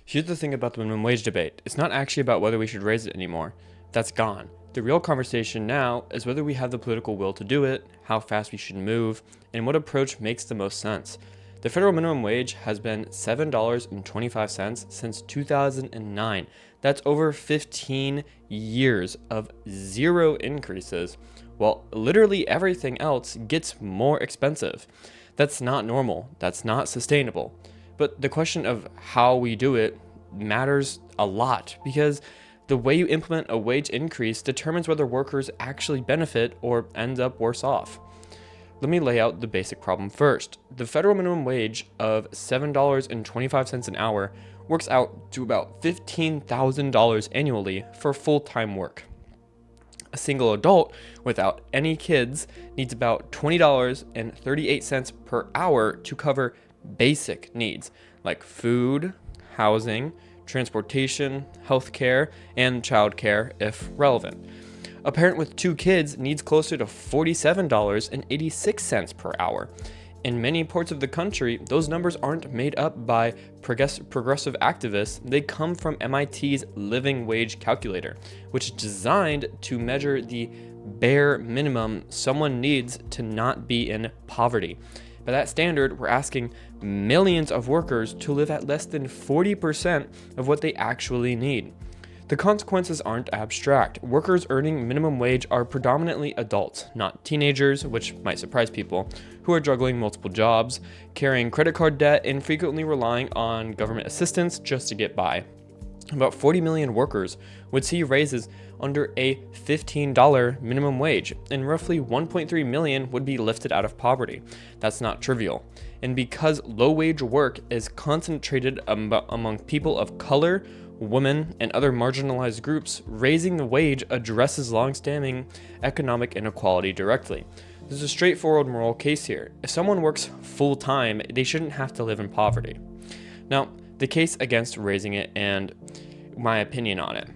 Here's the thing about the minimum wage debate. It's not actually about whether we should raise it anymore. That's gone. The real conversation now is whether we have the political will to do it, how fast we should move, and what approach makes the most sense. The federal minimum wage has been $7.25 since 2009. That's over 15 years of zero increases, while literally everything else gets more expensive. That's not normal. That's not sustainable. But the question of how we do it matters a lot because the way you implement a wage increase determines whether workers actually benefit or end up worse off. Let me lay out the basic problem first. The federal minimum wage of $7.25 an hour works out to about $15,000 annually for full-time work. A single adult without any kids needs about $20.38 per hour to cover basic needs like food, housing, transportation, healthcare, and childcare if relevant. A parent with 2 kids needs closer to $47.86 per hour. In many parts of the country, those numbers aren't made up by progressive activists. They come from MIT's Living Wage Calculator, which is designed to measure the bare minimum someone needs to not be in poverty. By that standard, we're asking millions of workers to live at less than 40% of what they actually need. The consequences aren't abstract. Workers earning minimum wage are predominantly adults, not teenagers, which might surprise people, who are juggling multiple jobs, carrying credit card debt, and frequently relying on government assistance just to get by. About 40 million workers would see raises under a $15 minimum wage, and roughly 1.3 million would be lifted out of poverty. That's not trivial. And because low-wage work is concentrated among people of color, women, and other marginalized groups, raising the wage addresses long-standing economic inequality directly. There's a straightforward moral case here. If someone works full-time, they shouldn't have to live in poverty. Now, the case against raising it and my opinion on it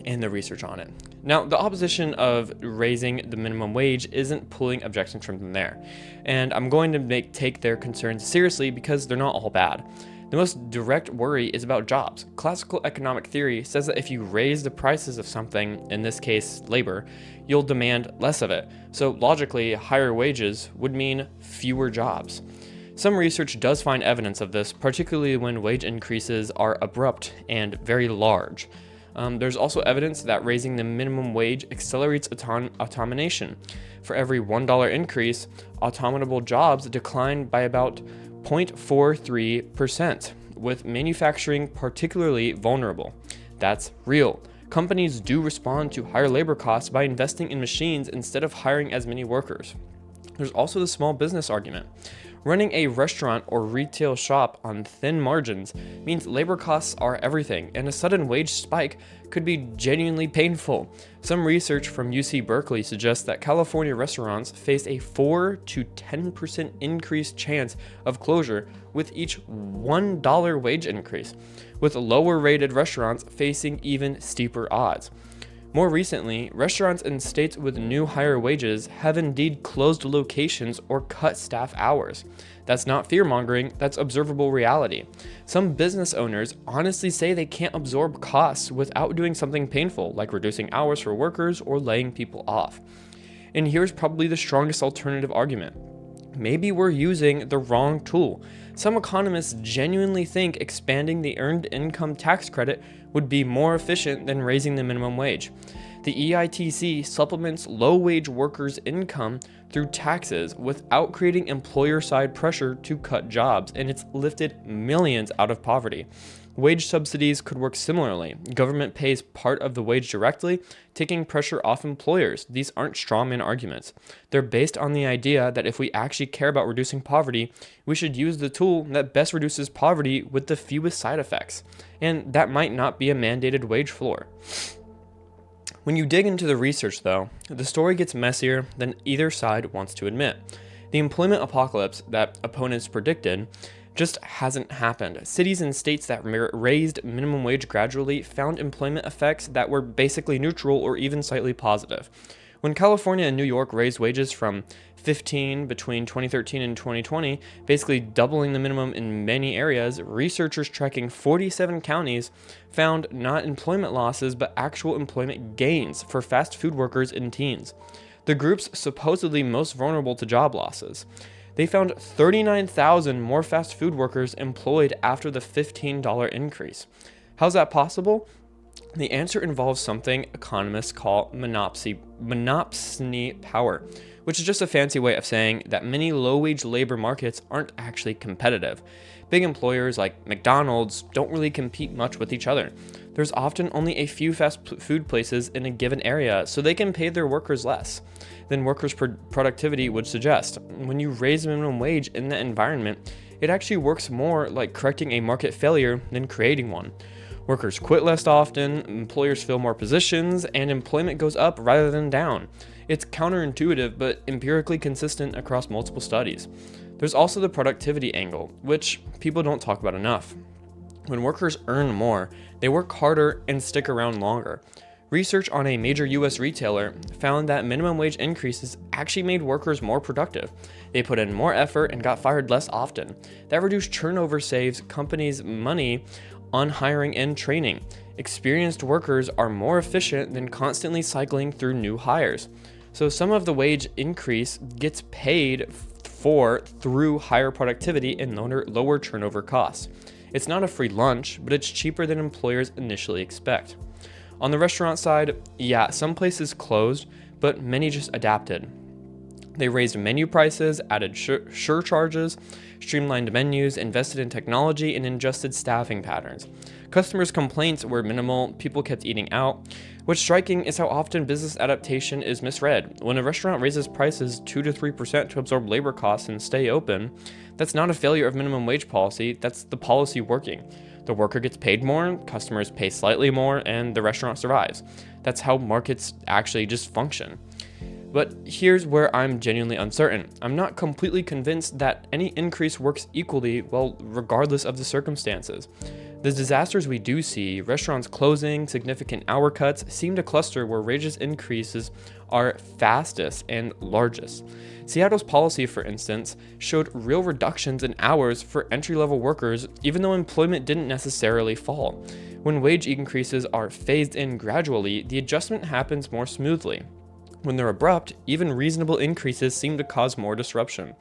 and the research on it. Now, the opposition of raising the minimum wage isn't pulling objections from them there, and I'm going to take their concerns seriously because they're not all bad. The most direct worry is about jobs. Classical economic theory says that if you raise the prices of something, in this case labor, you'll demand less of it. So logically, higher wages would mean fewer jobs. Some research does find evidence of this, particularly when wage increases are abrupt and very large. There's also evidence that raising the minimum wage accelerates automation. For every $1 increase, automatable jobs decline by about 0.43%, with manufacturing particularly vulnerable. That's real. Companies do respond to higher labor costs by investing in machines instead of hiring as many workers. There's also the small business argument. Running a restaurant or retail shop on thin margins means labor costs are everything, and a sudden wage spike could be genuinely painful. Some research from UC Berkeley suggests that California restaurants face a 4 to 10% increased chance of closure with each $1 wage increase, with lower rated restaurants facing even steeper odds. More recently, restaurants in states with new higher wages have indeed closed locations or cut staff hours. That's not fear-mongering, that's observable reality. Some business owners honestly say they can't absorb costs without doing something painful, like reducing hours for workers or laying people off. And here's probably the strongest alternative argument. Maybe we're using the wrong tool. Some economists genuinely think expanding the earned income tax credit would be more efficient than raising the minimum wage. The EITC supplements low-wage workers' income through taxes without creating employer-side pressure to cut jobs, and it's lifted millions out of poverty. Wage subsidies could work similarly. Government pays part of the wage directly, taking pressure off employers. These aren't strawman arguments. They're based on the idea that if we actually care about reducing poverty, we should use the tool that best reduces poverty with the fewest side effects. And that might not be a mandated wage floor. When you dig into the research, though, the story gets messier than either side wants to admit. The employment apocalypse that opponents predicted just hasn't happened. Cities and states that raised minimum wage gradually found employment effects that were basically neutral or even slightly positive. When California and New York raised wages from 15 between 2013 and 2020, basically doubling the minimum in many areas, researchers tracking 47 counties found not employment losses but actual employment gains for fast food workers and teens, the groups supposedly most vulnerable to job losses. They found 39,000 more fast food workers employed after the $15 increase. How's that possible? The answer involves something economists call monopsony power, which is just a fancy way of saying that many low-wage labor markets aren't actually competitive. Big employers like McDonald's don't really compete much with each other. There's often only a few fast food places in a given area, so they can pay their workers less than workers' productivity would suggest. When you raise minimum wage in that environment, it actually works more like correcting a market failure than creating one. Workers quit less often, employers fill more positions, and employment goes up rather than down. It's counterintuitive, but empirically consistent across multiple studies. There's also the productivity angle, which people don't talk about enough. When workers earn more, they work harder and stick around longer. Research on a major US retailer found that minimum wage increases actually made workers more productive. They put in more effort and got fired less often. That reduced turnover saves companies money on hiring and training. Experienced workers are more efficient than constantly cycling through new hires. So some of the wage increase gets paid for through higher productivity and lower turnover costs. It's not a free lunch, but it's cheaper than employers initially expect. On the restaurant side, yeah, some places closed, but many just adapted. They raised menu prices, added surcharges, streamlined menus, invested in technology, and adjusted staffing patterns. Customers' complaints were minimal, people kept eating out. What's striking is how often business adaptation is misread. When a restaurant raises prices 2 to 3% to absorb labor costs and stay open, that's not a failure of minimum wage policy, that's the policy working. The worker gets paid more, customers pay slightly more, and the restaurant survives. That's how markets actually just function. But here's where I'm genuinely uncertain. I'm not completely convinced that any increase works equally well, regardless of the circumstances. The disasters we do see, restaurants closing, significant hour cuts, seem to cluster where wages increases are fastest and largest. Seattle's policy, for instance, showed real reductions in hours for entry-level workers, even though employment didn't necessarily fall. When wage increases are phased in gradually, the adjustment happens more smoothly. When they're abrupt, even reasonable increases seem to cause more disruption.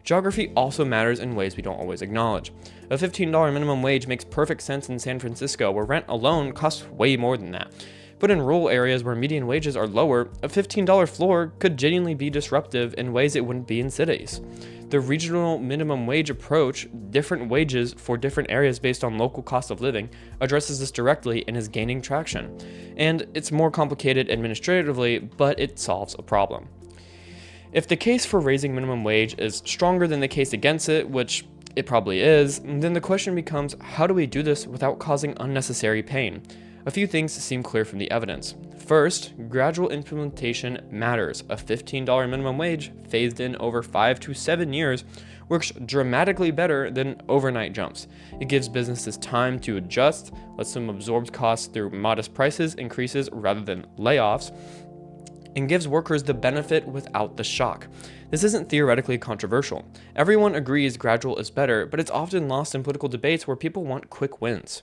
Geography also matters in ways we don't always acknowledge. A $15 minimum wage makes perfect sense in San Francisco, where rent alone costs way more than that. But in rural areas where median wages are lower, a $15 floor could genuinely be disruptive in ways it wouldn't be in cities. The regional minimum wage approach, different wages for different areas based on local cost of living, addresses this directly and is gaining traction. And it's more complicated administratively, but it solves a problem. If the case for raising minimum wage is stronger than the case against it, which it probably is, then the question becomes, how do we do this without causing unnecessary pain? A few things seem clear from the evidence. First, gradual implementation matters. A $15 minimum wage phased in over 5 to 7 years works dramatically better than overnight jumps. It gives businesses time to adjust, lets them absorb costs through modest prices increases rather than layoffs, and gives workers the benefit without the shock. This isn't theoretically controversial. Everyone agrees gradual is better, but it's often lost in political debates where people want quick wins.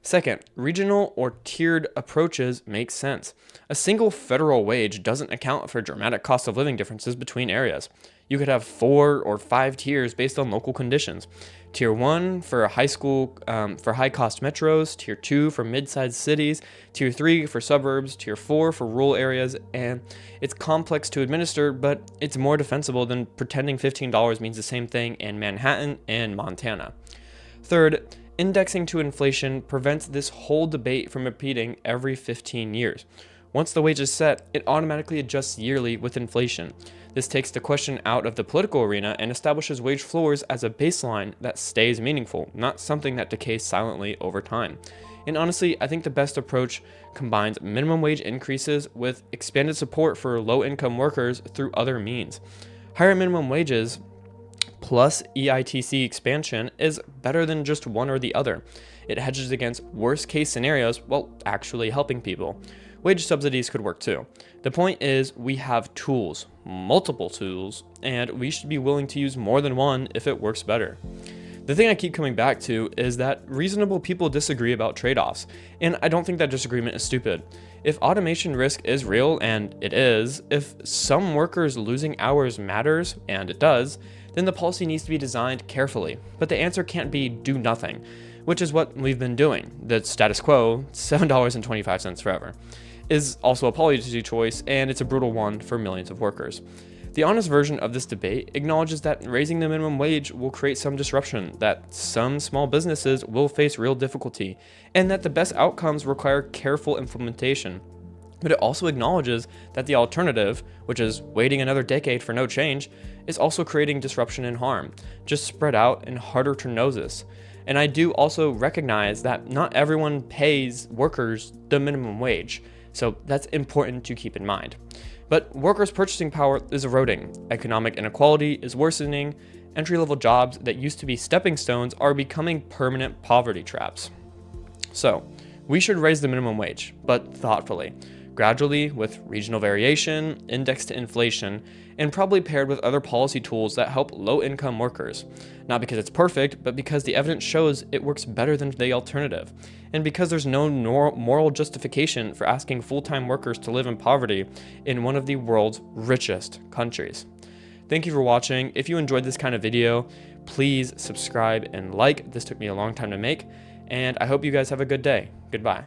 Second, regional or tiered approaches make sense. A single federal wage doesn't account for dramatic cost of living differences between areas. You could have 4 or 5 tiers based on local conditions. Tier 1 for for high-cost metros, Tier 2 for mid-sized cities, Tier 3 for suburbs, Tier 4 for rural areas, and it's complex to administer, but it's more defensible than pretending $15 means the same thing in Manhattan and Montana. Third, indexing to inflation prevents this whole debate from repeating every 15 years. Once the wage is set, it automatically adjusts yearly with inflation. This takes the question out of the political arena and establishes wage floors as a baseline that stays meaningful, not something that decays silently over time. And honestly, I think the best approach combines minimum wage increases with expanded support for low-income workers through other means. Higher minimum wages plus EITC expansion is better than just one or the other. It hedges against worst-case scenarios while actually helping people. wage subsidies could work too. The point is, we have tools, multiple tools, and we should be willing to use more than one if it works better. The thing I keep coming back to is that reasonable people disagree about trade-offs, and I don't think that disagreement is stupid. If automation risk is real, and it is, if some workers losing hours matters, and it does, then the policy needs to be designed carefully. But the answer can't be do nothing, which is what we've been doing. The status quo, $7.25 forever, is also a policy choice, and it's a brutal one for millions of workers. The honest version of this debate acknowledges that raising the minimum wage will create some disruption, that some small businesses will face real difficulty, and that the best outcomes require careful implementation. But it also acknowledges that the alternative, which is waiting another decade for no change, is also creating disruption and harm, just spread out and harder to notice. And I do also recognize that not everyone pays workers the minimum wage, so that's important to keep in mind. But workers' purchasing power is eroding, economic inequality is worsening, entry-level jobs that used to be stepping stones are becoming permanent poverty traps. So, we should raise the minimum wage, but thoughtfully, gradually with regional variation, indexed to inflation, and probably paired with other policy tools that help low-income workers. Not because it's perfect, but because the evidence shows it works better than the alternative, and because there's no moral justification for asking full-time workers to live in poverty in one of the world's richest countries. Thank you for watching. If you enjoyed this kind of video, please subscribe and like. This took me a long time to make, and I hope you guys have a good day. Goodbye.